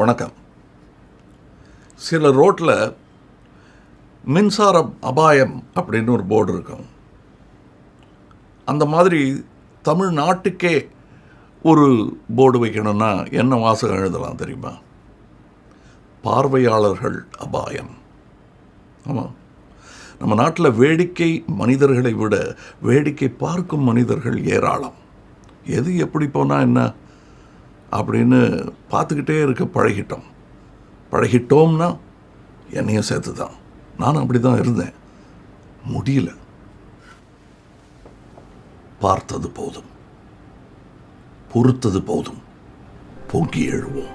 வணக்கம். சில ரோட்டில் மின்சார அபாயம் அப்படின்னு ஒரு போர்டு இருக்கும். அந்த மாதிரி தமிழ்நாட்டுக்கே ஒரு போர்டு வைக்கணும்னா என்ன வாசகம் எழுதலாம் தெரியுமா? பார்வையாளர்கள் அபாயம். ஆமாம், நம்ம நாட்டில் வேடிக்கை மனிதர்களை விட வேடிக்கை பார்க்கும் மனிதர்கள் ஏராளம். எது எப்படி போனால் என்ன அப்படின்னு பார்த்துக்கிட்டே இருக்க பழகிட்டோம்னா என்னையும் சேர்த்து தான். நானும் அப்படி தான் இருந்தேன். முடியல. பார்த்தது போதும், பொறுத்தது போதும், பொங்கி எழுவோம்.